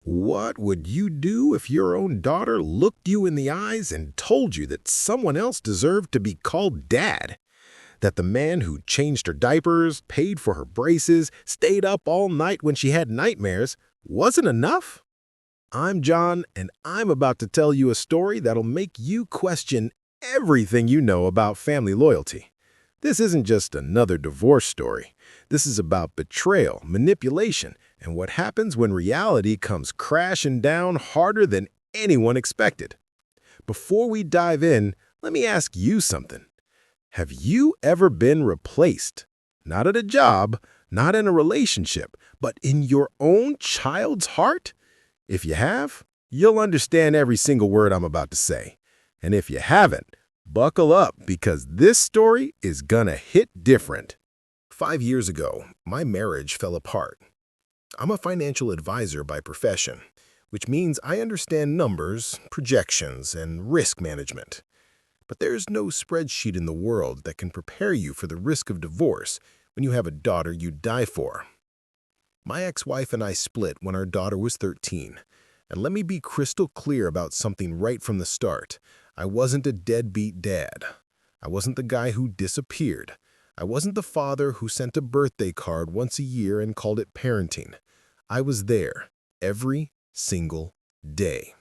What would you do if your own daughter looked you in the eyes and told you that someone else deserved to be called dad? That the man who changed her diapers, paid for her braces, stayed up all night when she had nightmares wasn't enough? I'm John, and I'm about to tell you a story that'll make you question everything you know about family loyalty. This isn't just another divorce story. This is about betrayal, manipulation, and what happens when reality comes crashing down harder than anyone expected. Before we dive in, let me ask you something. Have you ever been replaced? Not at a job, not in a relationship, but in your own child's heart? If you have, you'll understand every single word I'm about to say. And if you haven't, buckle up because this story is gonna hit different. 5 years ago, my marriage fell apart. I'm a financial advisor by profession, which means I understand numbers, projections, and risk management. But there's no spreadsheet in the world that can prepare you for the risk of divorce when you have a daughter you die for. My ex-wife and I split when our daughter was 13. And let me be crystal clear about something right from the start. I wasn't a deadbeat dad. I wasn't the guy who disappeared. I wasn't the father who sent a birthday card once a year and called it parenting. I was there every single day.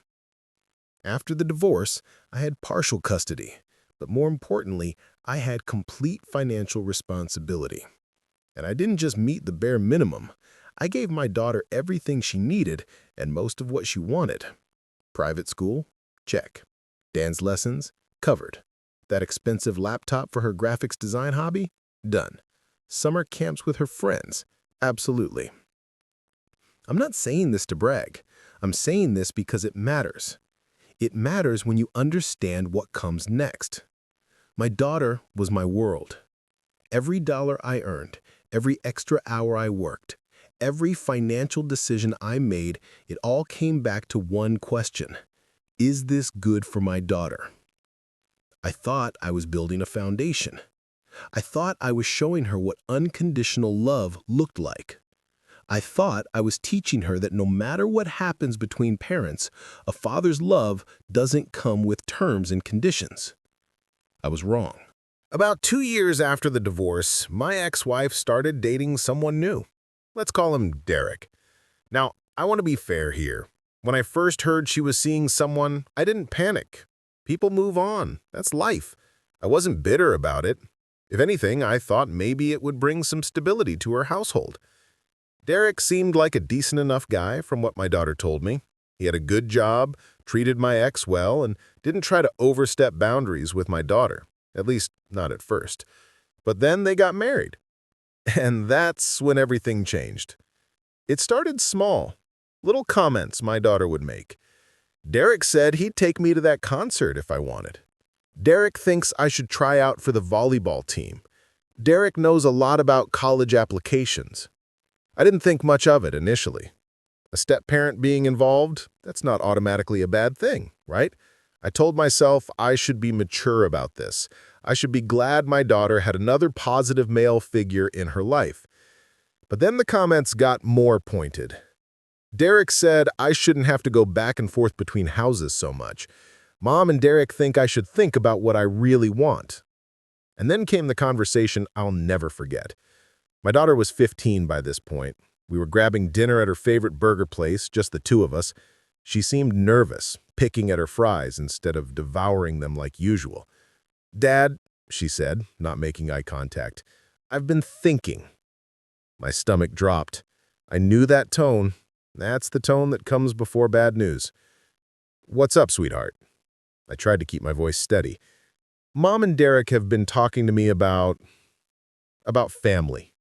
After the divorce, I had partial custody, but more importantly, I had complete financial responsibility. And I didn't just meet the bare minimum. I gave my daughter everything she needed and most of what she wanted. Private school? Check. Dance lessons? Covered. That expensive laptop for her graphics design hobby? Done. Summer camps with her friends? Absolutely. I'm not saying this to brag. I'm saying this because it matters. It matters when you understand what comes next. My daughter was my world. Every dollar I earned, every extra hour I worked, every financial decision I made, it all came back to one question. Is this good for my daughter? I thought I was building a foundation. I thought I was showing her what unconditional love looked like. I thought I was teaching her that no matter what happens between parents, a father's love doesn't come with terms and conditions. I was wrong. About 2 years after the divorce, my ex-wife started dating someone new. Let's call him Derek. Now, I want to be fair here. When I first heard she was seeing someone, I didn't panic. People move on. That's life. I wasn't bitter about it. If anything, I thought maybe it would bring some stability to her household. Derek seemed like a decent enough guy from what my daughter told me. He had a good job, treated my ex well, and didn't try to overstep boundaries with my daughter, at least not at first. But then they got married. And that's when everything changed. It started small, little comments my daughter would make. Derek said he'd take me to that concert if I wanted. Derek thinks I should try out for the volleyball team. Derek knows a lot about college applications. I didn't think much of it initially. A step-parent being involved, that's not automatically a bad thing, right? I told myself I should be mature about this. I should be glad my daughter had another positive male figure in her life. But then the comments got more pointed. Derek said I shouldn't have to go back and forth between houses so much. Mom and Derek think I should think about what I really want. And then came the conversation I'll never forget. My daughter was 15 by this point. We were grabbing dinner at her favorite burger place, just the two of us. She seemed nervous, picking at her fries instead of devouring them like usual. "Dad," she said, not making eye contact, "I've been thinking." My stomach dropped. I knew that tone. That's the tone that comes before bad news. "What's up, sweetheart?" I tried to keep my voice steady. "Mom and Derek have been talking to me about family,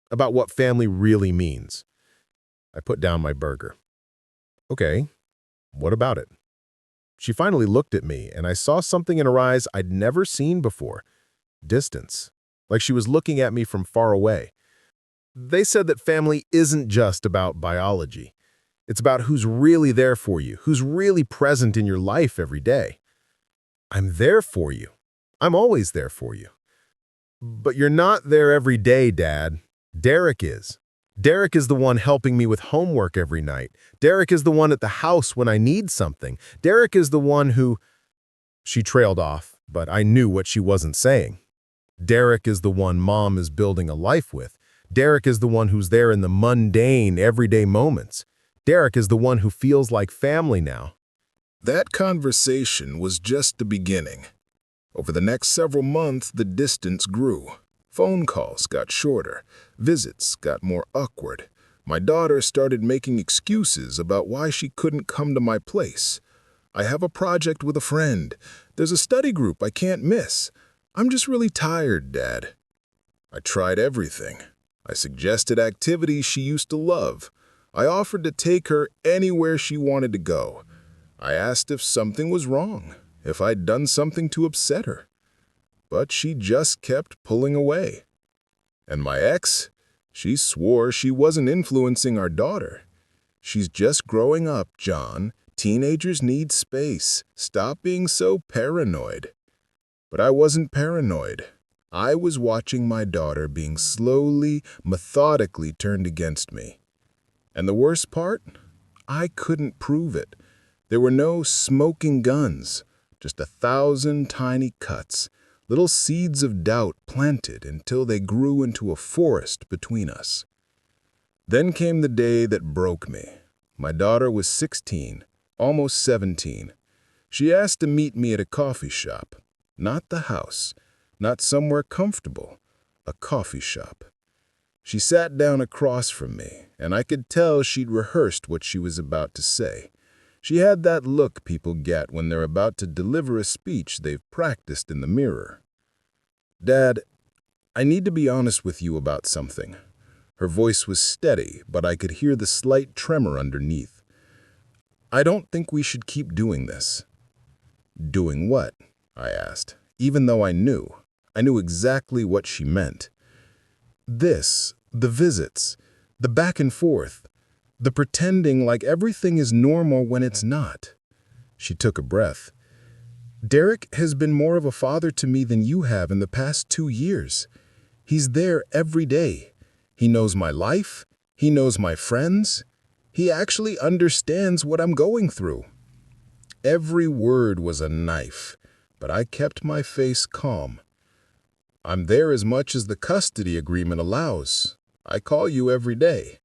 about what family really means." I put down my burger. "Okay, what about it?" She finally looked at me, and I saw something in her eyes I'd never seen before. Distance, like she was looking at me from far away. "They said that family isn't just about biology. It's about who's really there for you, who's really present in your life every day." "I'm there for you. I'm always there for you." "But you're not there every day, Dad. Derek is." Derek is the one helping me with homework every night. Derek is the one at the house when I need something. Derek is the one who—" She trailed off, but I knew what she wasn't saying. Derek is the one Mom is building a life with. Derek is the one who's there in the mundane, everyday moments. Derek is the one who feels like family now. That conversation was just the beginning. Over the next several months, the distance grew. Phone calls got shorter. Visits got more awkward. My daughter started making excuses about why she couldn't come to my place. I have a project with a friend. There's a study group I can't miss. I'm just really tired, Dad. I tried everything. I suggested activities she used to love. I offered to take her anywhere she wanted to go. I asked if something was wrong, if I'd done something to upset her. But she just kept pulling away. And my ex, she swore she wasn't influencing our daughter. She's just growing up, John. Teenagers need space. Stop being so paranoid. But I wasn't paranoid. I was watching my daughter being slowly, methodically turned against me. And the worst part? I couldn't prove it. There were no smoking guns, just 1,000 tiny cuts, little seeds of doubt planted until they grew into a forest between us. Then came the day that broke me. My daughter was 16, almost 17. She asked to meet me at a coffee shop. Not the house, not somewhere comfortable, a coffee shop. She sat down across from me, and I could tell she'd rehearsed what she was about to say. She had that look people get when they're about to deliver a speech they've practiced in the mirror. Dad, I need to be honest with you about something. Her voice was steady, but I could hear the slight tremor underneath. I don't think we should keep doing this. Doing what? I asked, even though I knew exactly what she meant. The visits, the back and forth, the pretending like everything is normal when it's not. She took a breath. Derek has been more of a father to me than you have in the past 2 years. He's there every day. He knows my life. He knows my friends. He actually understands what I'm going through. Every word was a knife, but I kept my face calm. I'm there as much as the custody agreement allows. I call you every day.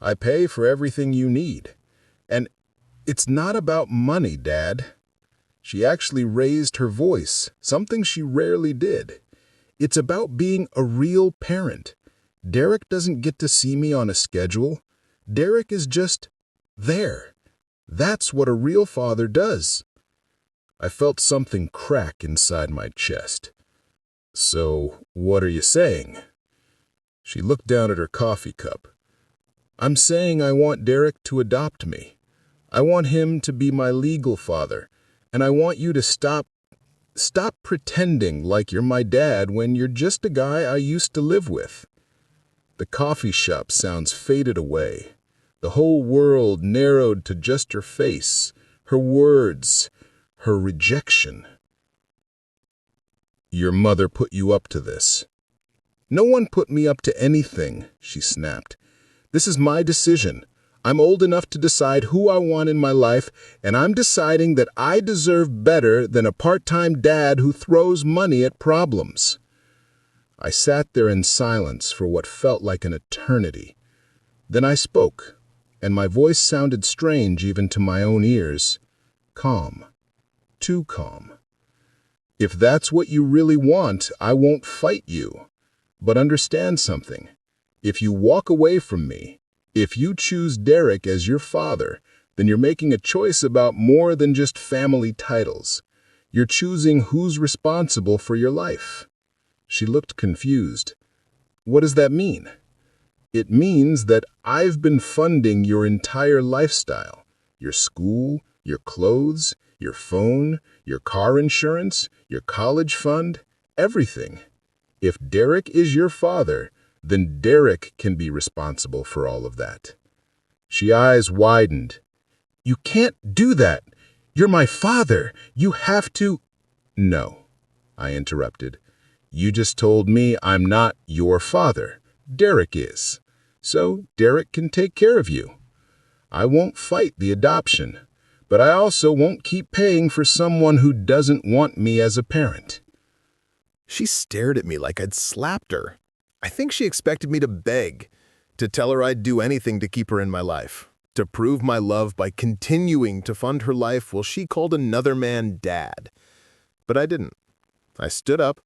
I pay for everything you need. And it's not about money, Dad. She actually raised her voice, something she rarely did. It's about being a real parent. Derek doesn't get to see me on a schedule. Derek is just there. That's what a real father does. I felt something crack inside my chest. So, what are you saying? She looked down at her coffee cup. I'm saying I want Derek to adopt me. I want him to be my legal father, and I want you to stop pretending like you're my dad when you're just a guy I used to live with. The coffee shop sounds faded away. The whole world narrowed to just her face, her words, her rejection. Your mother put you up to this. No one put me up to anything, she snapped. This is my decision. I'm old enough to decide who I want in my life, and I'm deciding that I deserve better than a part-time dad who throws money at problems. I sat there in silence for what felt like an eternity. Then I spoke, and my voice sounded strange even to my own ears. Calm. Too calm. If that's what you really want, I won't fight you. But understand something. If you walk away from me, if you choose Derek as your father, then you're making a choice about more than just family titles. You're choosing who's responsible for your life. She looked confused. What does that mean? It means that I've been funding your entire lifestyle. Your school, your clothes, your phone, your car insurance, your college fund, everything. If Derek is your father, then Derek can be responsible for all of that. She eyes widened. You can't do that. You're my father. You have to... No, I interrupted. You just told me I'm not your father. Derek is. so Derek can take care of you. I won't fight the adoption, but I also won't keep paying for someone who doesn't want me as a parent." She stared at me like I'd slapped her. I think she expected me to beg, to tell her I'd do anything to keep her in my life, to prove my love by continuing to fund her life while she called another man dad. But I didn't. I stood up,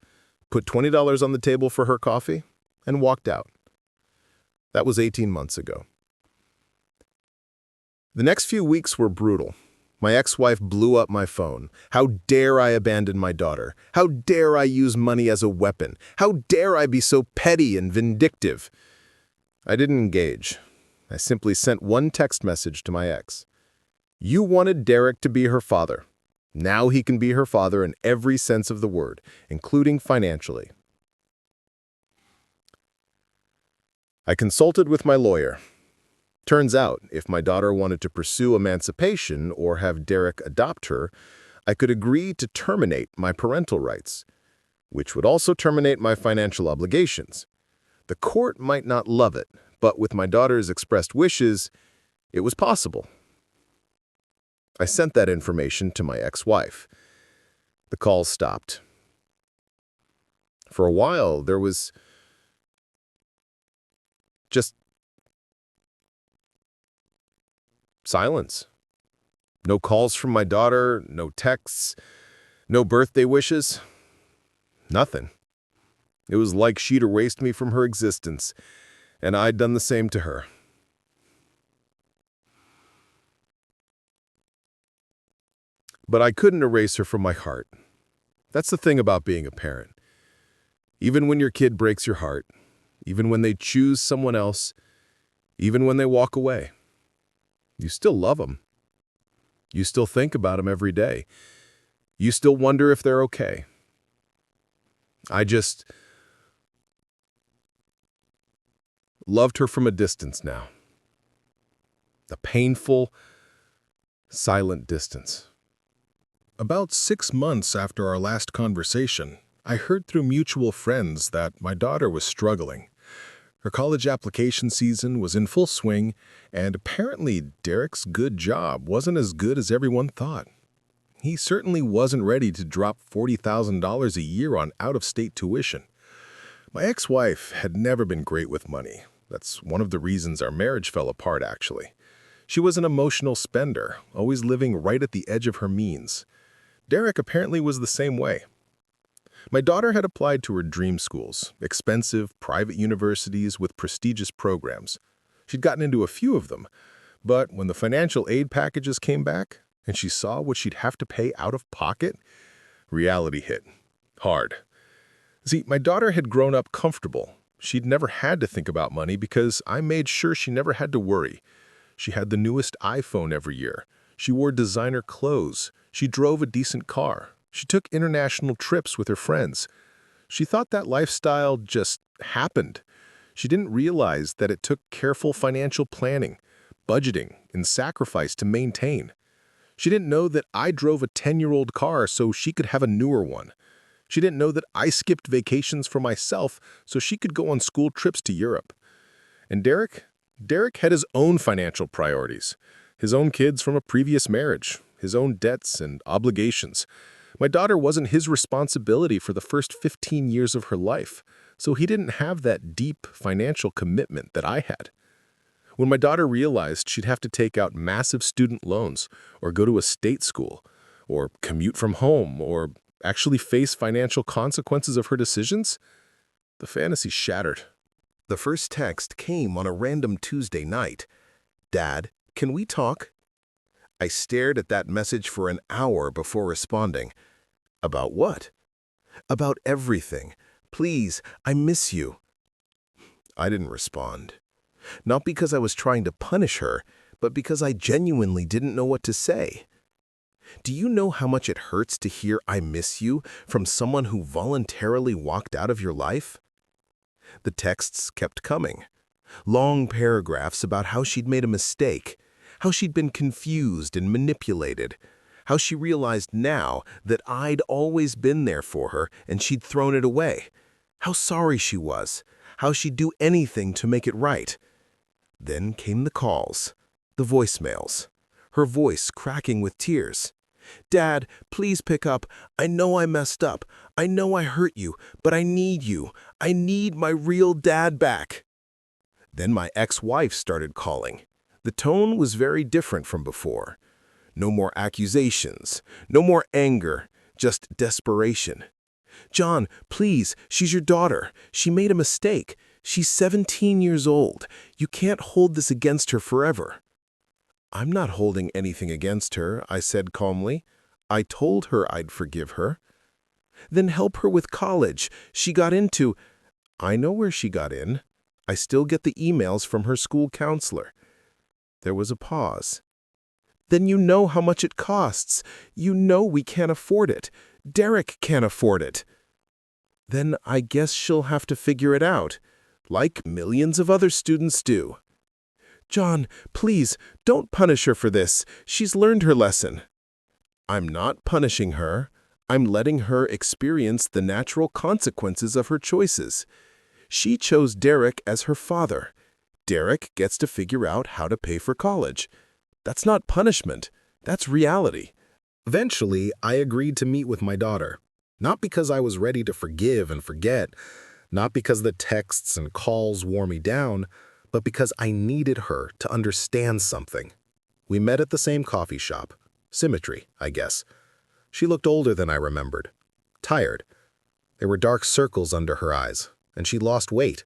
put $20 on the table for her coffee, and walked out. That was 18 months ago. The next few weeks were brutal. My ex-wife blew up my phone. How dare I abandon my daughter? How dare I use money as a weapon? How dare I be so petty and vindictive? I didn't engage. I simply sent one text message to my ex. "You wanted Derek to be her father. Now he can be her father in every sense of the word, including financially." I consulted with my lawyer. Turns out, if my daughter wanted to pursue emancipation or have Derek adopt her, I could agree to terminate my parental rights, which would also terminate my financial obligations. The court might not love it, but with my daughter's expressed wishes, it was possible. I sent that information to my ex-wife. The calls stopped. For a while, there was just silence. No calls from my daughter, no texts, no birthday wishes, nothing. It was like she'd erased me from her existence, and I'd done the same to her. But I couldn't erase her from my heart. That's the thing about being a parent. Even when your kid breaks your heart, even when they choose someone else, even when they walk away, you still love them. You still think about them every day. You still wonder if they're okay. I just loved her from a distance now. A painful, silent distance. About 6 months after our last conversation, I heard through mutual friends that my daughter was struggling. Her college application season was in full swing, and apparently Derek's good job wasn't as good as everyone thought. He certainly wasn't ready to drop $40,000 a year on out-of-state tuition. My ex-wife had never been great with money. That's one of the reasons our marriage fell apart, actually. She was an emotional spender, always living right at the edge of her means. Derek apparently was the same way. My daughter had applied to her dream schools, expensive private universities with prestigious programs. She'd gotten into a few of them, but when the financial aid packages came back and she saw what she'd have to pay out of pocket, reality hit. Hard. See, my daughter had grown up comfortable. She'd never had to think about money because I made sure she never had to worry. She had the newest iPhone every year. She wore designer clothes. She drove a decent car. She took international trips with her friends. She thought that lifestyle just happened. She didn't realize that it took careful financial planning, budgeting, and sacrifice to maintain. She didn't know that I drove a 10-year-old car so she could have a newer one. She didn't know that I skipped vacations for myself so she could go on school trips to Europe. And Derek had his own financial priorities, his own kids from a previous marriage, his own debts and obligations. My daughter wasn't his responsibility for the first 15 years of her life, so he didn't have that deep financial commitment that I had. When my daughter realized she'd have to take out massive student loans, or go to a state school, or commute from home, or actually face financial consequences of her decisions, the fantasy shattered. The first text came on a random Tuesday night. "Dad, can we talk?" I stared at that message for an hour before responding. About what? About everything. "Please, I miss you." I didn't respond. Not because I was trying to punish her, but because I genuinely didn't know what to say. Do you know how much it hurts to hear "I miss you" from someone who voluntarily walked out of your life? The texts kept coming. Long paragraphs about how she'd made a mistake, how she'd been confused and manipulated, how she realized now that I'd always been there for her and she'd thrown it away, how sorry she was, how she'd do anything to make it right. Then came the calls, the voicemails, her voice cracking with tears. "Dad, please pick up. I know I messed up. I know I hurt you, but I need you. I need my real dad back." Then my ex-wife started calling. The tone was very different from before. No more accusations, no more anger, just desperation. "John, please, she's your daughter. She made a mistake. She's 17 years old. You can't hold this against her forever." "I'm not holding anything against her," I said calmly. "I told her I'd forgive her." "Then help her with college. She got into—" "I know where she got in. I still get the emails from her school counselor." There was a pause. "Then you know how much it costs. You know we can't afford it. Derek can't afford it." "Then I guess she'll have to figure it out, like millions of other students do." "John, please, don't punish her for this. She's learned her lesson." "I'm not punishing her. I'm letting her experience the natural consequences of her choices. She chose Derek as her father. Derek gets to figure out how to pay for college. That's not punishment. That's reality." Eventually, I agreed to meet with my daughter. Not because I was ready to forgive and forget, not because the texts and calls wore me down, but because I needed her to understand something. We met at the same coffee shop. Symmetry, I guess. She looked older than I remembered. Tired. There were dark circles under her eyes, and she lost weight.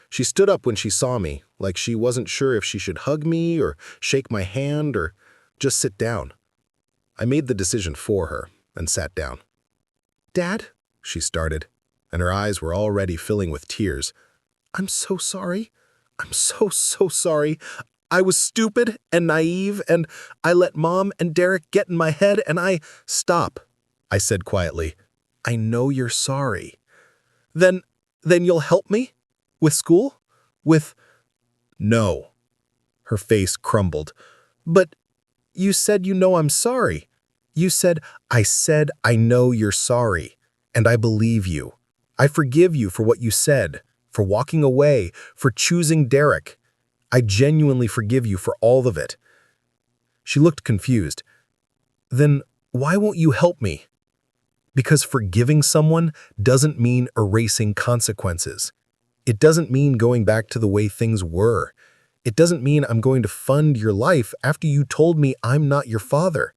She stood up when she saw me, like she wasn't sure if she should hug me or shake my hand or just sit down. I made the decision for her and sat down. "Dad," she started, and her eyes were already filling with tears. "I'm so sorry. I'm so sorry. I was stupid and naive, and I let Mom and Derek get in my head, and I—" "Stop," I said quietly. "I know you're sorry. Then you'll help me? With school? With—" "No." Her face crumbled. "But you said you know I'm sorry. You said—" "I said I know you're sorry, and I believe you. I forgive you for what you said, for walking away, for choosing Derek. I genuinely forgive you for all of it." She looked confused. "Then why won't you help me?" "Because forgiving someone doesn't mean erasing consequences. It doesn't mean going back to the way things were. It doesn't mean I'm going to fund your life after you told me I'm not your father."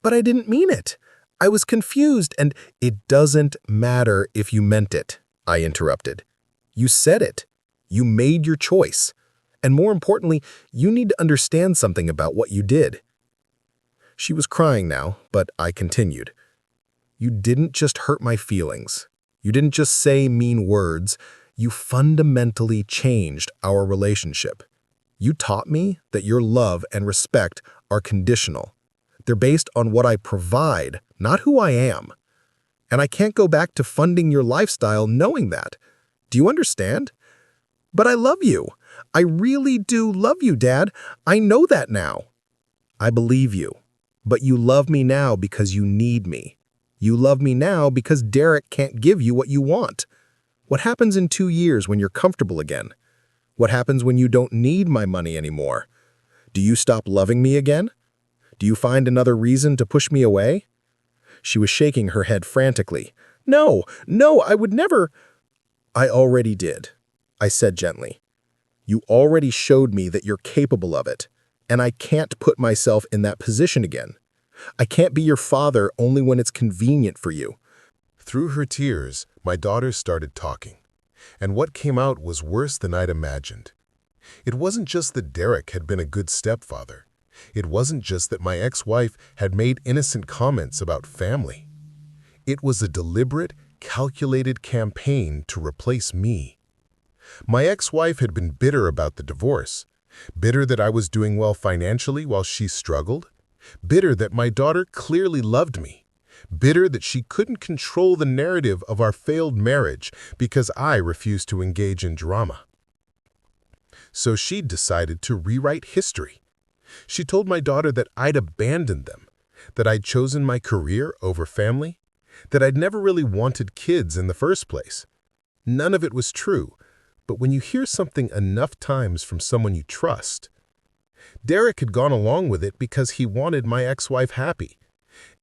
"But I didn't mean it. I was confused, and—" "It doesn't matter if you meant it," I interrupted. "You said it. You made your choice. And more importantly, you need to understand something about what you did." She was crying now, but I continued. "You didn't just hurt my feelings. You didn't just say mean words. You fundamentally changed our relationship. You taught me that your love and respect are conditional. They're based on what I provide, not who I am. And I can't go back to funding your lifestyle knowing that. Do you understand? But I love you. I really do love you, Dad. I know that now." "I believe you. But you love me now because you need me. You love me now because Derek can't give you what you want. What happens in 2 years when you're comfortable again? What happens when you don't need my money anymore? Do you stop loving me again? Do you find another reason to push me away?" She was shaking her head frantically. No, I would never—" "I already did," I said gently. "You already showed me that you're capable of it, and I can't put myself in that position again. I can't be your father only when it's convenient for you." Through her tears, my daughter started talking, and what came out was worse than I'd imagined. It wasn't just that Derek had been a good stepfather. It wasn't just that my ex-wife had made innocent comments about family. It was a deliberate, calculated campaign to replace me. My ex-wife had been bitter about the divorce, bitter that I was doing well financially while she struggled, bitter that my daughter clearly loved me, bitter that she couldn't control the narrative of our failed marriage because I refused to engage in drama. So she decided to rewrite history. She told my daughter that I'd abandoned them, that I'd chosen my career over family, that I'd never really wanted kids in the first place. None of it was true, But when you hear something enough times from someone you trust, Derek had gone along with it because he wanted my ex-wife happy.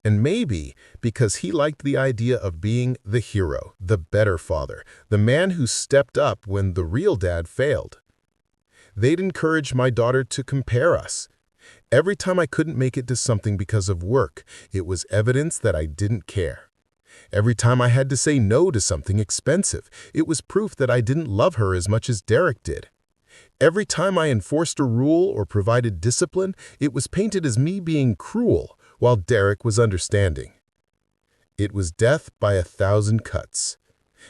And maybe because he liked the idea of being the hero, the better father, the man who stepped up when the real dad failed. They'd encourage my daughter to compare us. Every time I couldn't make it to something because of work, it was evidence that I didn't care. Every time I had to say no to something expensive, it was proof that I didn't love her as much as Derek did. Every time I enforced a rule or provided discipline, it was painted as me being cruel, while Derek was understanding. It was death by 1,000 cuts.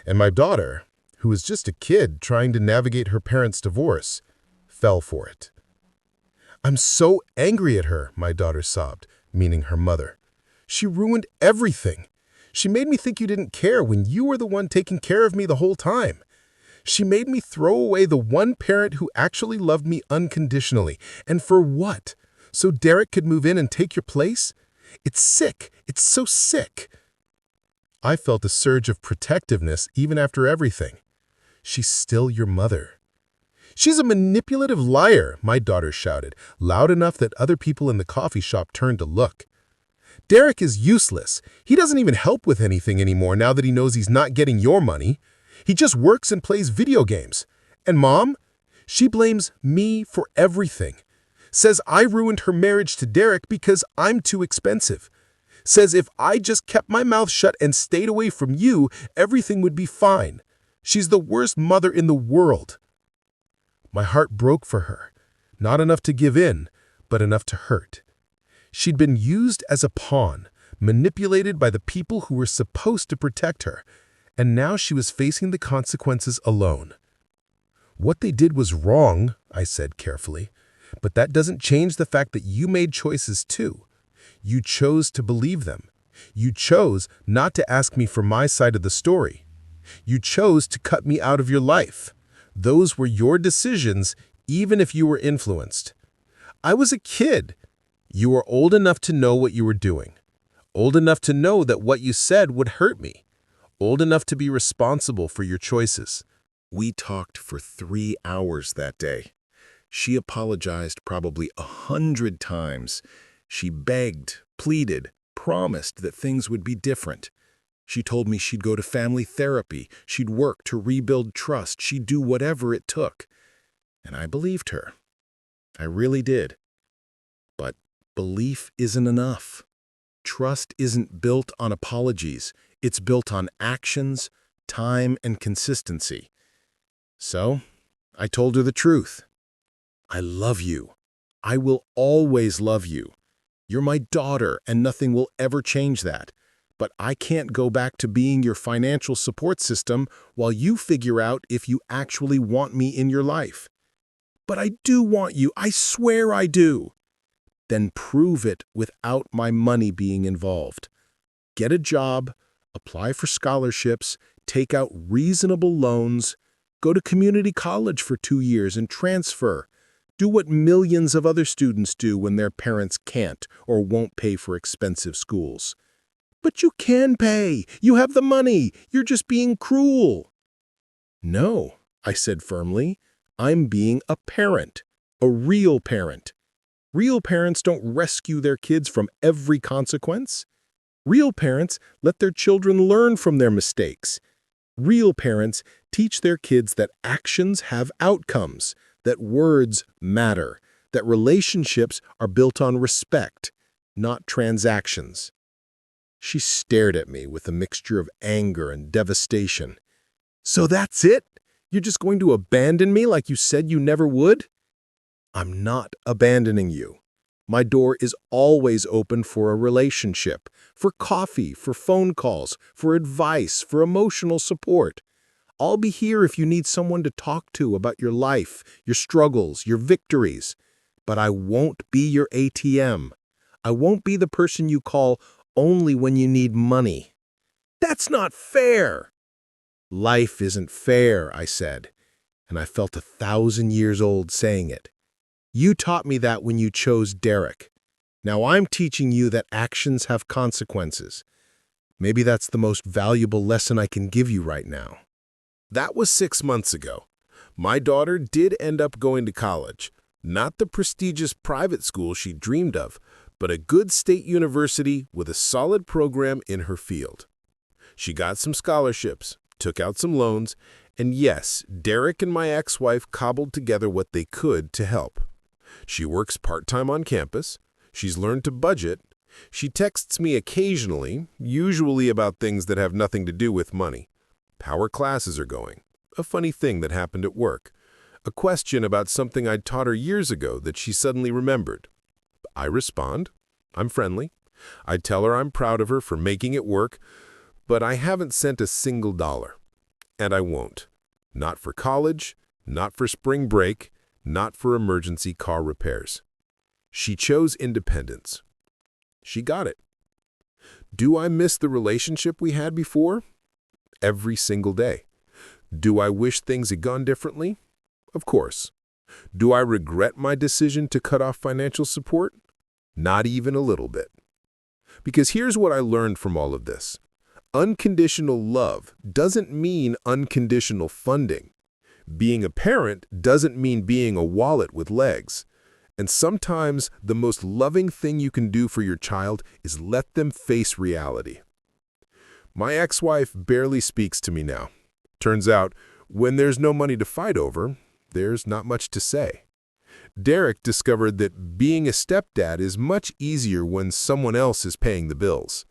And my daughter, who was just a kid trying to navigate her parents' divorce, fell for it. "I'm so angry at her," my daughter sobbed, meaning her mother. "She ruined everything. She made me think you didn't care when you were the one taking care of me the whole time. She made me throw away the one parent who actually loved me unconditionally. And for what? So Derek could move in and take your place? It's sick. It's so sick." I felt a surge of protectiveness even after everything. "She's still your mother." "She's a manipulative liar," my daughter shouted, loud enough that other people in the coffee shop turned to look. "Derek is useless. He doesn't even help with anything anymore now that he knows he's not getting your money. He just works and plays video games. And Mom? She blames me for everything. Says I ruined her marriage to Derek because I'm too expensive. Says if I just kept my mouth shut and stayed away from you, everything would be fine. She's the worst mother in the world." My heart broke for her, not enough to give in, but enough to hurt. She'd been used as a pawn, manipulated by the people who were supposed to protect her, and now she was facing the consequences alone. "What they did was wrong," I said carefully, "but that doesn't change the fact that you made choices too. You chose to believe them. You chose not to ask me for my side of the story. You chose to cut me out of your life. Those were your decisions, even if you were influenced. I was a kid. You were old enough to know what you were doing. Old enough to know that what you said would hurt me. Old enough to be responsible for your choices." We talked for 3 hours that day. She apologized probably 100 times. She begged, pleaded, promised that things would be different. She told me she'd go to family therapy, she'd work to rebuild trust, she'd do whatever it took. And I believed her. I really did. But belief isn't enough. Trust isn't built on apologies. It's built on actions, time, and consistency. So, I told her the truth. "I love you. I will always love you. You're my daughter, and nothing will ever change that. But I can't go back to being your financial support system while you figure out if you actually want me in your life." "But I do want you. I swear I do." "Then prove it without my money being involved. Get a job, apply for scholarships, take out reasonable loans, go to community college for 2 years and transfer. Do what millions of other students do when their parents can't or won't pay for expensive schools." "But you can pay. You have the money. You're just being cruel." "No," I said firmly. "I'm being a parent, a real parent. Real parents don't rescue their kids from every consequence. Real parents let their children learn from their mistakes. Real parents teach their kids that actions have outcomes, that words matter, that relationships are built on respect, not transactions." She stared at me with a mixture of anger and devastation. "So that's it? You're just going to abandon me like you said you never would?" "I'm not abandoning you. My door is always open for a relationship, for coffee, for phone calls, for advice, for emotional support. I'll be here if you need someone to talk to about your life, your struggles, your victories. But I won't be your ATM. I won't be the person you call only when you need money." "That's not fair." "Life isn't fair," I said, and I felt 1,000 years old saying it. "You taught me that when you chose Derek. Now I'm teaching you that actions have consequences. Maybe that's the most valuable lesson I can give you right now." That was 6 months ago. My daughter did end up going to college, not the prestigious private school she dreamed of, but a good state university with a solid program in her field. She got some scholarships, took out some loans, and yes, Derek and my ex-wife cobbled together what they could to help. She works part-time on campus, she's learned to budget, she texts me occasionally, usually about things that have nothing to do with money. How her classes are going, a funny thing that happened at work, a question about something I'd taught her years ago that she suddenly remembered. I respond. I'm friendly. I tell her I'm proud of her for making it work, but I haven't sent a single dollar. And I won't. Not for college, not for spring break, not for emergency car repairs. She chose independence. She got it. Do I miss the relationship we had before? Every single day. Do I wish things had gone differently? Of course. Do I regret my decision to cut off financial support? Not even a little bit. Because here's what I learned from all of this. Unconditional love doesn't mean unconditional funding. Being a parent doesn't mean being a wallet with legs. And sometimes the most loving thing you can do for your child is let them face reality. My ex-wife barely speaks to me now. Turns out, when there's no money to fight over, there's not much to say. Derek discovered that being a stepdad is much easier when someone else is paying the bills.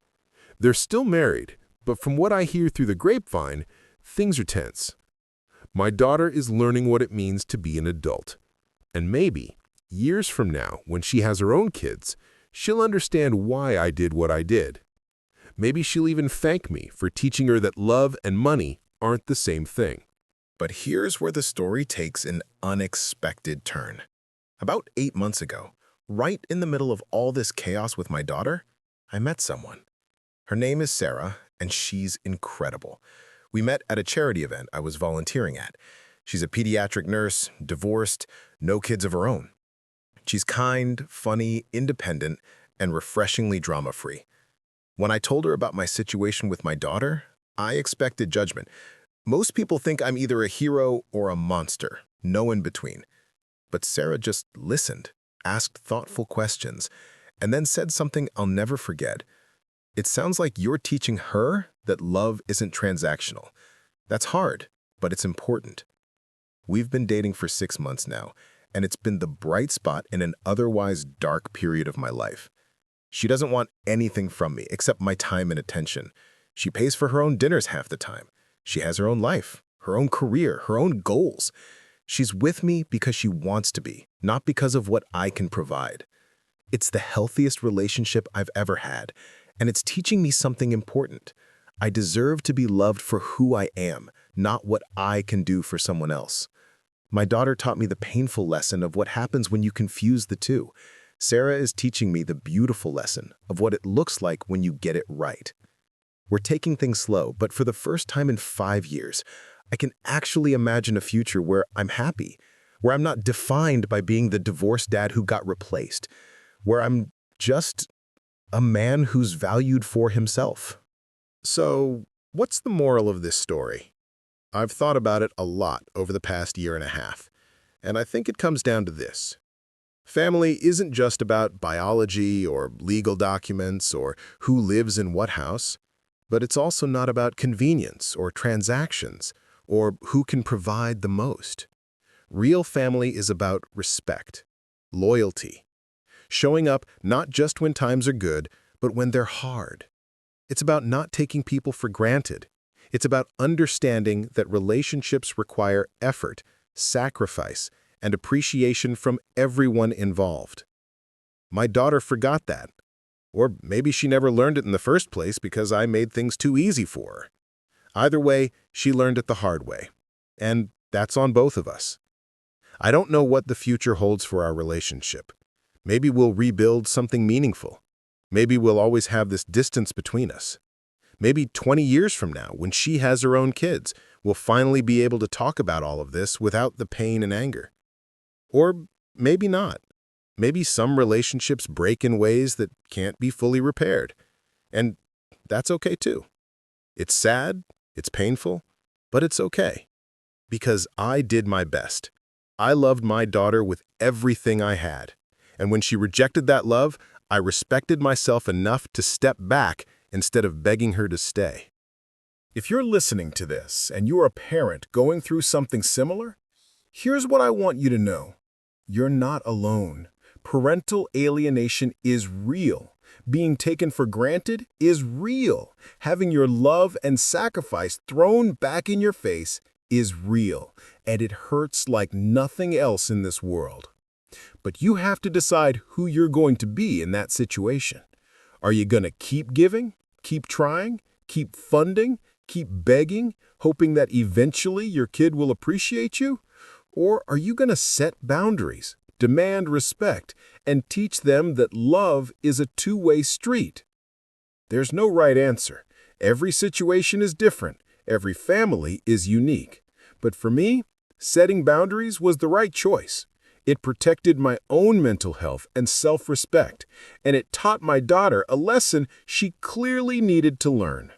They're still married, but from what I hear through the grapevine, things are tense. My daughter is learning what it means to be an adult. And maybe, years from now, when she has her own kids, she'll understand why I did what I did. Maybe she'll even thank me for teaching her that love and money aren't the same thing. But here's where the story takes an unexpected turn. About 8 months ago, right in the middle of all this chaos with my daughter, I met someone. Her name is Sarah, and she's incredible. We met at a charity event I was volunteering at. She's a pediatric nurse, divorced, no kids of her own. She's kind, funny, independent, and refreshingly drama-free. When I told her about my situation with my daughter, I expected judgment. Most people think I'm either a hero or a monster, no in between. But Sarah just listened, asked thoughtful questions, and then said something I'll never forget. It sounds like you're teaching her that love isn't transactional. That's hard, but it's important. We've been dating for 6 months now, and it's been the bright spot in an otherwise dark period of my life. She doesn't want anything from me except my time and attention. She pays for her own dinners half the time. She has her own life, her own career, her own goals. She's with me because she wants to be, not because of what I can provide. It's the healthiest relationship I've ever had, and it's teaching me something important. I deserve to be loved for who I am, not what I can do for someone else. My daughter taught me the painful lesson of what happens when you confuse the two. Sarah is teaching me the beautiful lesson of what it looks like when you get it right. We're taking things slow, but for the first time in 5 years, I can actually imagine a future where I'm happy, where I'm not defined by being the divorced dad who got replaced, where I'm just a man who's valued for himself. So, what's the moral of this story? I've thought about it a lot over the past year and a half, and I think it comes down to this. Family isn't just about biology or legal documents or who lives in what house, but it's also not about convenience or transactions or who can provide the most. Real family is about respect, loyalty, showing up not just when times are good, but when they're hard. It's about not taking people for granted. It's about understanding that relationships require effort, sacrifice, and appreciation from everyone involved. My daughter forgot that. Or maybe she never learned it in the first place because I made things too easy for her. Either way, she learned it the hard way. And that's on both of us. I don't know what the future holds for our relationship. Maybe we'll rebuild something meaningful. Maybe we'll always have this distance between us. Maybe 20 years from now, when she has her own kids, we'll finally be able to talk about all of this without the pain and anger. Or maybe not. Maybe some relationships break in ways that can't be fully repaired. And that's okay too. It's sad, it's painful, but it's okay. Because I did my best. I loved my daughter with everything I had. And when she rejected that love, I respected myself enough to step back instead of begging her to stay. If you're listening to this and you're a parent going through something similar, here's what I want you to know. You're not alone. Parental alienation is real. Being taken for granted is real. Having your love and sacrifice thrown back in your face is real, and it hurts like nothing else in this world. But you have to decide who you're going to be in that situation. Are you going to keep giving, keep trying, keep funding, keep begging, hoping that eventually your kid will appreciate you? Or are you going to set boundaries, demand respect, and teach them that love is a two-way street? There's no right answer. Every situation is different. Every family is unique. But for me, setting boundaries was the right choice. It protected my own mental health and self-respect, and it taught my daughter a lesson she clearly needed to learn.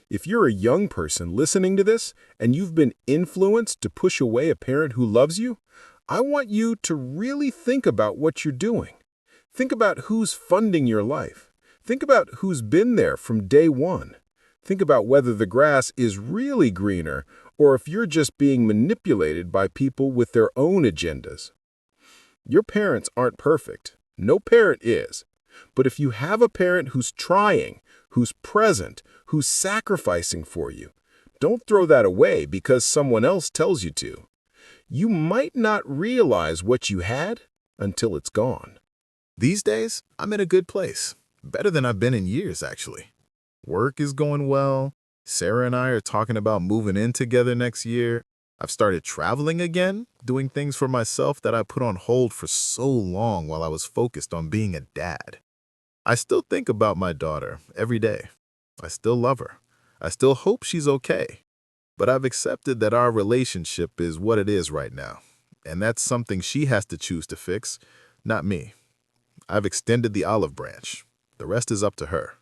If you're a young person listening to this and you've been influenced to push away a parent who loves you, I want you to really think about what you're doing. Think about who's funding your life. Think about who's been there from day one. Think about whether the grass is really greener or if you're just being manipulated by people with their own agendas. Your parents aren't perfect. No parent is. But if you have a parent who's trying, who's present, who's sacrificing for you, don't throw that away because someone else tells you to. You might not realize what you had until it's gone. These days, I'm in a good place. Better than I've been in years, actually. Work is going well. Sarah and I are talking about moving in together next year. I've started traveling again, doing things for myself that I put on hold for so long while I was focused on being a dad. I still think about my daughter every day. I still love her. I still hope she's okay. But I've accepted that our relationship is what it is right now, and that's something she has to choose to fix, not me. I've extended the olive branch. The rest is up to her.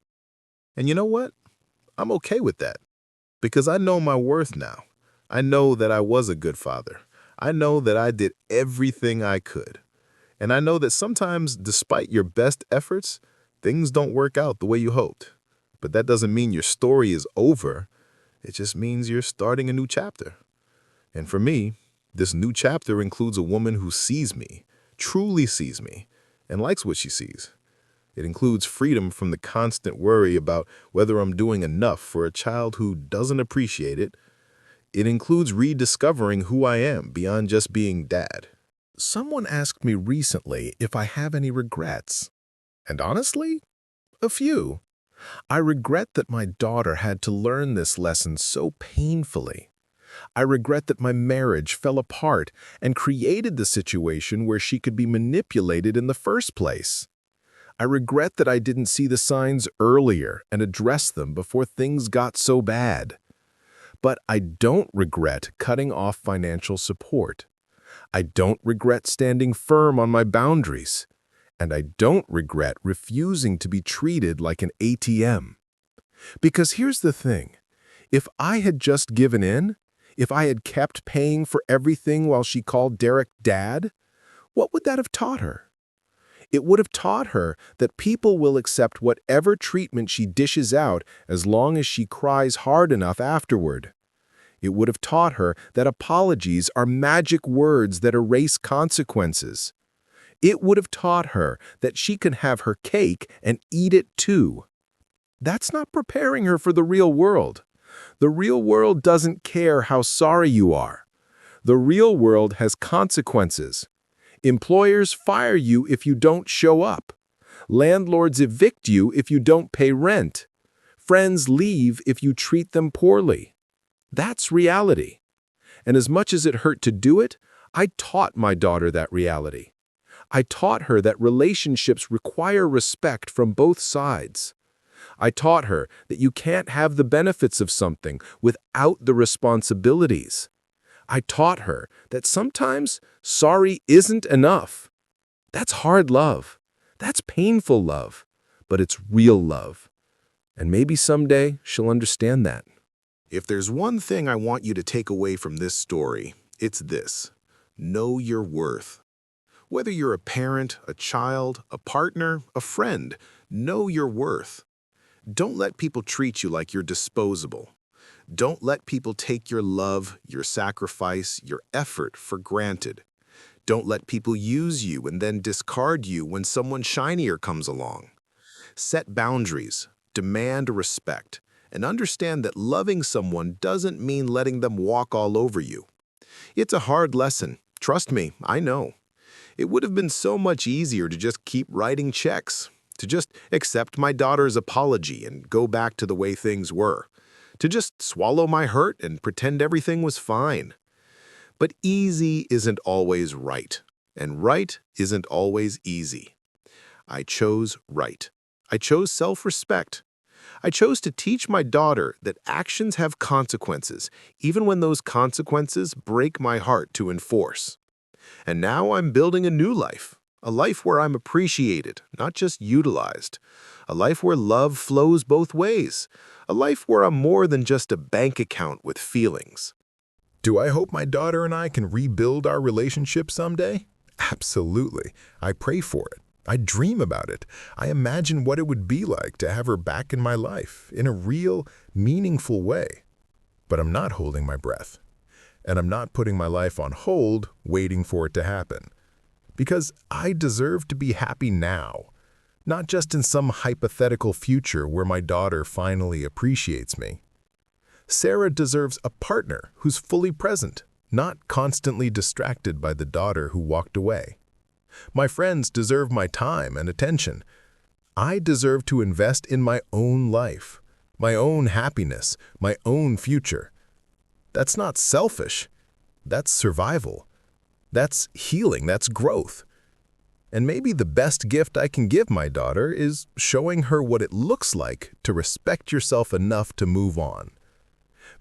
And you know what? I'm okay with that, because I know my worth now. I know that I was a good father. I know that I did everything I could. And I know that sometimes, despite your best efforts, things don't work out the way you hoped. But that doesn't mean your story is over. It just means you're starting a new chapter. And for me, this new chapter includes a woman who sees me, truly sees me, and likes what she sees. It includes freedom from the constant worry about whether I'm doing enough for a child who doesn't appreciate it. It includes rediscovering who I am beyond just being dad. Someone asked me recently if I have any regrets. And honestly, a few. I regret that my daughter had to learn this lesson so painfully. I regret that my marriage fell apart and created the situation where she could be manipulated in the first place. I regret that I didn't see the signs earlier and address them before things got so bad. But I don't regret cutting off financial support. I don't regret standing firm on my boundaries. And I don't regret refusing to be treated like an ATM. Because here's the thing. If I had just given in, if I had kept paying for everything while she called Derek dad, what would that have taught her? It would have taught her that people will accept whatever treatment she dishes out as long as she cries hard enough afterward. It would have taught her that apologies are magic words that erase consequences. It would have taught her that she can have her cake and eat it too. That's not preparing her for the real world. The real world doesn't care how sorry you are. The real world has consequences. Employers fire you if you don't show up. Landlords evict you if you don't pay rent. Friends leave if you treat them poorly. That's reality. And as much as it hurt to do it, I taught my daughter that reality. I taught her that relationships require respect from both sides. I taught her that you can't have the benefits of something without the responsibilities. I taught her that sometimes sorry isn't enough. That's hard love. That's painful love. But it's real love. And maybe someday she'll understand that. If there's one thing I want you to take away from this story, it's this: know your worth. Whether you're a parent, a child, a partner, a friend, know your worth. Don't let people treat you like you're disposable. Don't let people take your love, your sacrifice, your effort for granted. Don't let people use you and then discard you when someone shinier comes along. Set boundaries, demand respect, and understand that loving someone doesn't mean letting them walk all over you. It's a hard lesson. Trust me, I know. It would have been so much easier to just keep writing checks, to just accept my daughter's apology and go back to the way things were, to just swallow my hurt and pretend everything was fine. But easy isn't always right, and right isn't always easy. I chose right. I chose self-respect. I chose to teach my daughter that actions have consequences, even when those consequences break my heart to enforce. And now I'm building a new life, a life where I'm appreciated, not just utilized, a life where love flows both ways, a life where I'm more than just a bank account with feelings. Do I hope my daughter and I can rebuild our relationship someday? Absolutely. I pray for it. I dream about it. I imagine what it would be like to have her back in my life in a real, meaningful way. But I'm not holding my breath. And I'm not putting my life on hold, waiting for it to happen. Because I deserve to be happy now, not just in some hypothetical future where my daughter finally appreciates me. Sarah deserves a partner who's fully present, not constantly distracted by the daughter who walked away. My friends deserve my time and attention. I deserve to invest in my own life, my own happiness, my own future. That's not selfish. That's survival. That's healing. That's growth. And maybe the best gift I can give my daughter is showing her what it looks like to respect yourself enough to move on.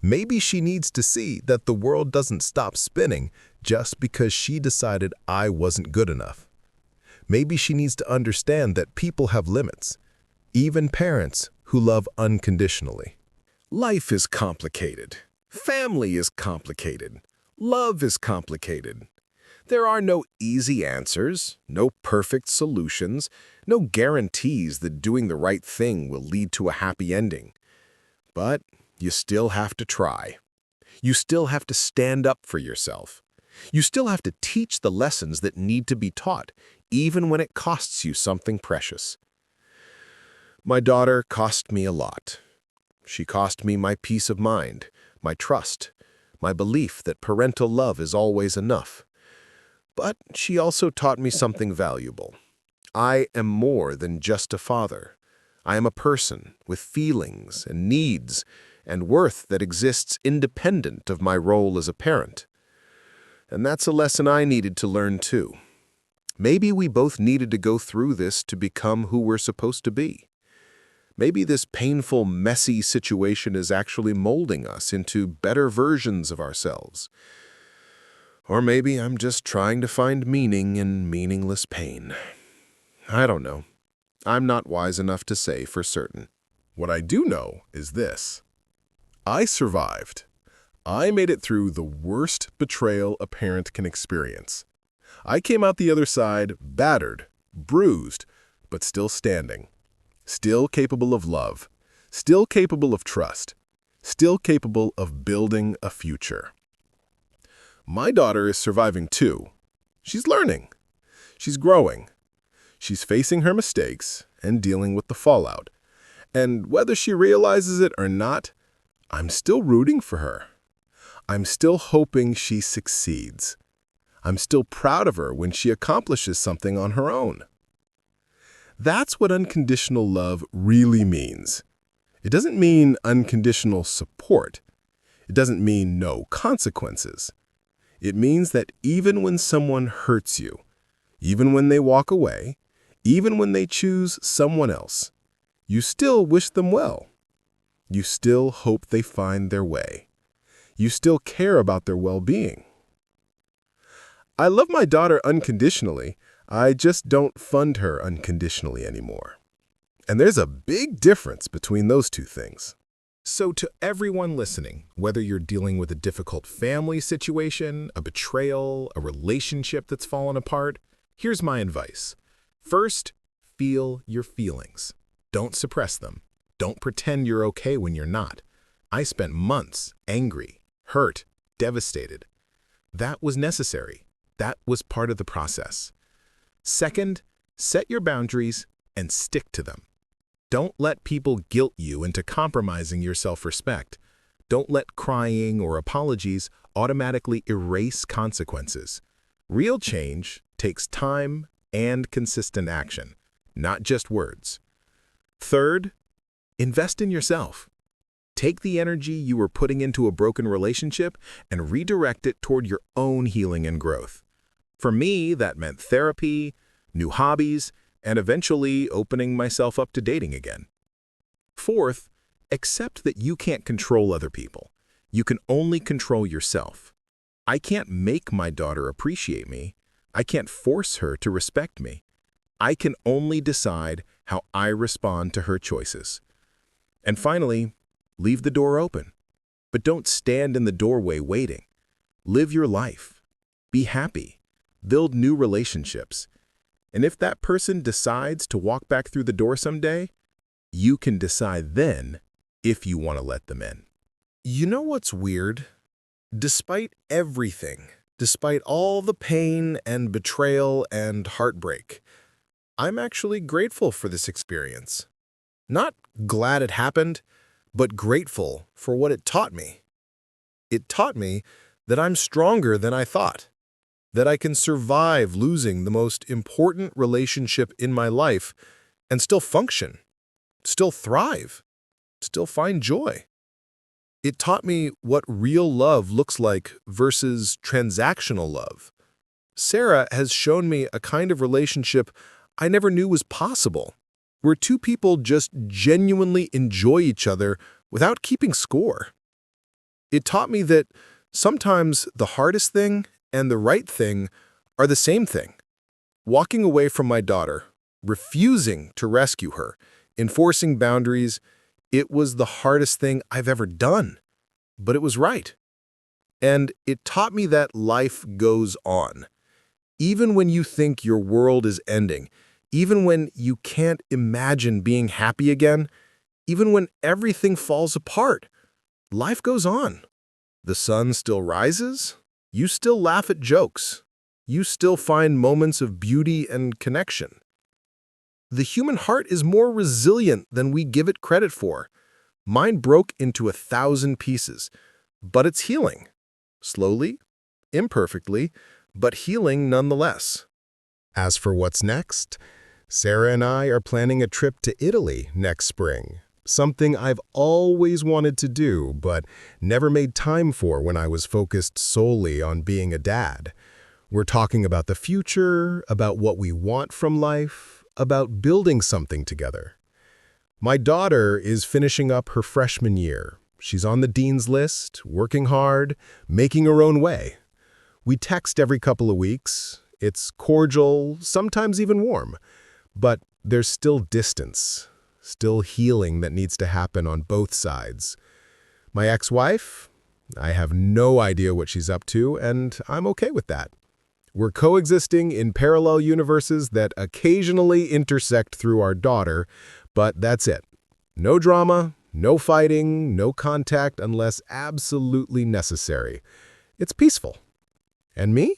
Maybe she needs to see that the world doesn't stop spinning just because she decided I wasn't good enough. Maybe she needs to understand that people have limits, even parents who love unconditionally. Life is complicated. Family is complicated. Love is complicated. There are no easy answers, no perfect solutions, no guarantees that doing the right thing will lead to a happy ending. But you still have to try. You still have to stand up for yourself. You still have to teach the lessons that need to be taught, even when it costs you something precious. My daughter cost me a lot. She cost me my peace of mind, my trust, my belief that parental love is always enough. But she also taught me something valuable. I am more than just a father. I am a person with feelings and needs and worth that exists independent of my role as a parent. And that's a lesson I needed to learn too. Maybe we both needed to go through this to become who we're supposed to be. Maybe this painful, messy situation is actually molding us into better versions of ourselves. Or maybe I'm just trying to find meaning in meaningless pain. I don't know. I'm not wise enough to say for certain. What I do know is this. I survived. I made it through the worst betrayal a parent can experience. I came out the other side battered, bruised, but still standing. Still capable of love. Still capable of trust. Still capable of building a future. My daughter is surviving too. She's learning. She's growing. She's facing her mistakes and dealing with the fallout. And whether she realizes it or not, I'm still rooting for her. I'm still hoping she succeeds. I'm still proud of her when she accomplishes something on her own. That's what unconditional love really means. It doesn't mean unconditional support. It doesn't mean no consequences. It means that even when someone hurts you, even when they walk away, even when they choose someone else, you still wish them well. You still hope they find their way. You still care about their well-being. I love my daughter unconditionally. I just don't fund her unconditionally anymore. And there's a big difference between those two things. So to everyone listening, whether you're dealing with a difficult family situation, a betrayal, a relationship that's fallen apart, here's my advice. First, feel your feelings. Don't suppress them. Don't pretend you're okay when you're not. I spent months angry, hurt, devastated. That was necessary. That was part of the process. Second, set your boundaries and stick to them. Don't let people guilt you into compromising your self-respect. Don't let crying or apologies automatically erase consequences. Real change takes time and consistent action, not just words. Third, invest in yourself. Take the energy you were putting into a broken relationship and redirect it toward your own healing and growth. For me, that meant therapy, new hobbies, and eventually opening myself up to dating again. Fourth, accept that you can't control other people. You can only control yourself. I can't make my daughter appreciate me. I can't force her to respect me. I can only decide how I respond to her choices. And finally, leave the door open. But don't stand in the doorway waiting. Live your life. Be happy. Build new relationships. And if that person decides to walk back through the door someday, you can decide then if you want to let them in. You know what's weird? Despite everything, despite all the pain and betrayal and heartbreak, I'm actually grateful for this experience. Not glad it happened, but grateful for what it taught me. It taught me that I'm stronger than I thought, that I can survive losing the most important relationship in my life and still function, still thrive, still find joy. It taught me what real love looks like versus transactional love. Sarah has shown me a kind of relationship I never knew was possible, where two people just genuinely enjoy each other without keeping score. It taught me that sometimes the hardest thing and the right thing are the same thing. Walking away from my daughter, refusing to rescue her, enforcing boundaries, it was the hardest thing I've ever done, but it was right. And it taught me that life goes on. Even when you think your world is ending, even when you can't imagine being happy again, even when everything falls apart, life goes on. The sun still rises. You still laugh at jokes. You still find moments of beauty and connection. The human heart is more resilient than we give it credit for. Mine broke into 1,000 pieces, but it's healing. Slowly, imperfectly, but healing nonetheless. As for what's next, Sarah and I are planning a trip to Italy next spring. Something I've always wanted to do, but never made time for when I was focused solely on being a dad. We're talking about the future, about what we want from life, about building something together. My daughter is finishing up her freshman year. She's on the dean's list, working hard, making her own way. We text every couple of weeks. It's cordial, sometimes even warm, but there's still distance. Still healing that needs to happen on both sides. My ex-wife, I have no idea what she's up to, and I'm okay with that. We're coexisting in parallel universes that occasionally intersect through our daughter, but that's it. No drama, no fighting, no contact unless absolutely necessary. It's peaceful. And me?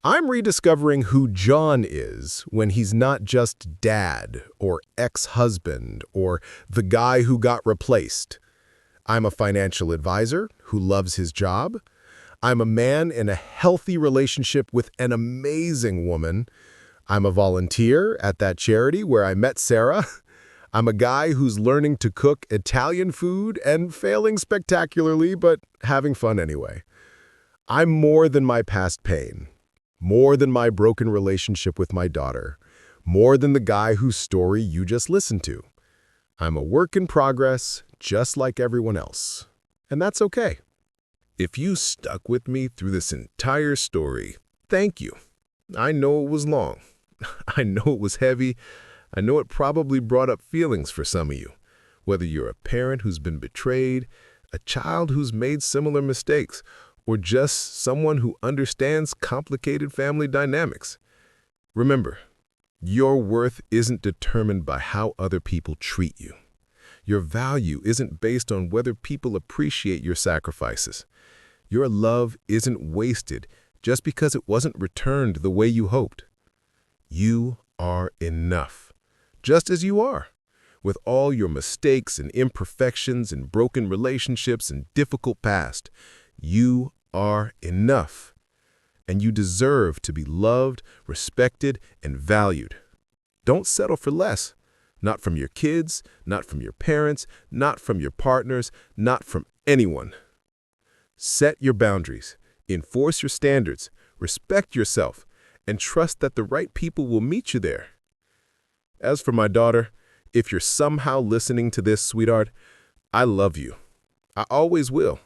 I'm rediscovering who John is when he's not just dad or ex-husband or the guy who got replaced. I'm a financial advisor who loves his job. I'm a man in a healthy relationship with an amazing woman. I'm a volunteer at that charity where I met Sarah. I'm a guy who's learning to cook Italian food and failing spectacularly, but having fun anyway. I'm more than my past pain. More than my broken relationship with my daughter. More than the guy whose story you just listened to. I'm a work in progress, just like everyone else. And that's okay. If you stuck with me through this entire story, thank you. I know it was long. I know it was heavy. I know it probably brought up feelings for some of you. Whether you're a parent who's been betrayed, a child who's made similar mistakes, or just someone who understands complicated family dynamics. Remember, your worth isn't determined by how other people treat you. Your value isn't based on whether people appreciate your sacrifices. Your love isn't wasted just because it wasn't returned the way you hoped. You are enough, just as you are, with all your mistakes and imperfections and broken relationships and difficult past. You are enough, and you deserve to be loved, respected, and valued. Don't settle for less, not from your kids, not from your parents, not from your partners, not from anyone. Set your boundaries, enforce your standards, respect yourself, and trust that the right people will meet you there. As for my daughter, if you're somehow listening to this, sweetheart, I love you. I always will.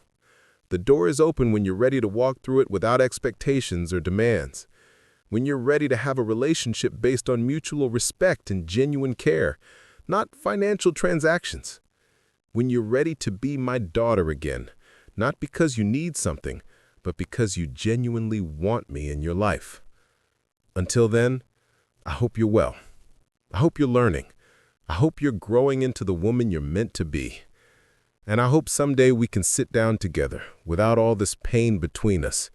The door is open when you're ready to walk through it without expectations or demands. When you're ready to have a relationship based on mutual respect and genuine care, not financial transactions. When you're ready to be my daughter again, not because you need something, but because you genuinely want me in your life. Until then, I hope you're well. I hope you're learning. I hope you're growing into the woman you're meant to be. And I hope someday we can sit down together without all this pain between us.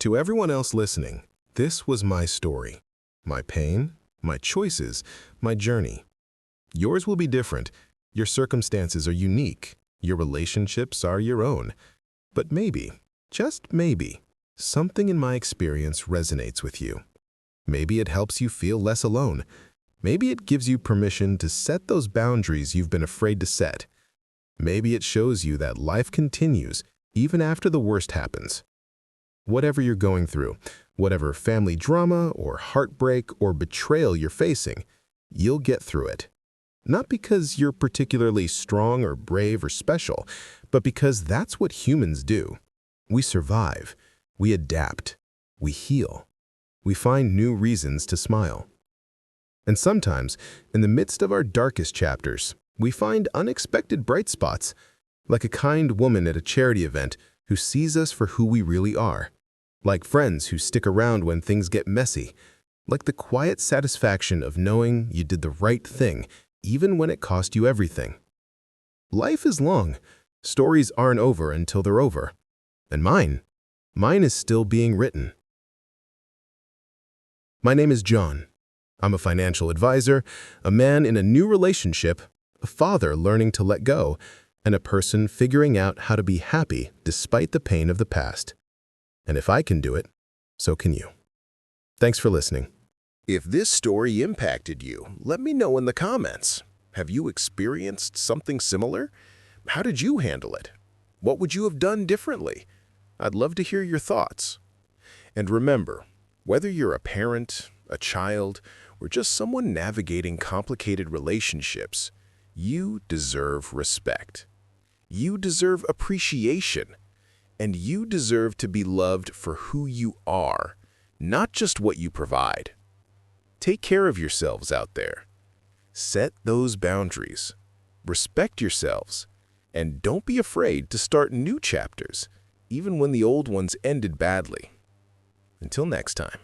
To everyone else listening, this was my story. My pain, my choices, my journey. Yours will be different. Your circumstances are unique. Your relationships are your own. But maybe, just maybe, something in my experience resonates with you. Maybe it helps you feel less alone. Maybe it gives you permission to set those boundaries you've been afraid to set. Maybe it shows you that life continues even after the worst happens. Whatever you're going through, whatever family drama or heartbreak or betrayal you're facing, you'll get through it. Not because you're particularly strong or brave or special, but because that's what humans do. We survive, we adapt, we heal, we find new reasons to smile. And sometimes, in the midst of our darkest chapters, we find unexpected bright spots, like a kind woman at a charity event who sees us for who we really are, like friends who stick around when things get messy, like the quiet satisfaction of knowing you did the right thing even when it cost you everything. Life is long. Stories aren't over until they're over. And mine is still being written. My name is John. I'm a financial advisor, a man in a new relationship, a father learning to let go, and a person figuring out how to be happy despite the pain of the past. And if I can do it, so can you. Thanks for listening. If this story impacted you, let me know in the comments. Have you experienced something similar? How did you handle it? What would you have done differently? I'd love to hear your thoughts. And remember, whether you're a parent, a child, or just someone navigating complicated relationships, you deserve respect. You deserve appreciation. And you deserve to be loved for who you are, not just what you provide. Take care of yourselves out there. Set those boundaries. Respect yourselves. And don't be afraid to start new chapters, even when the old ones ended badly. Until next time.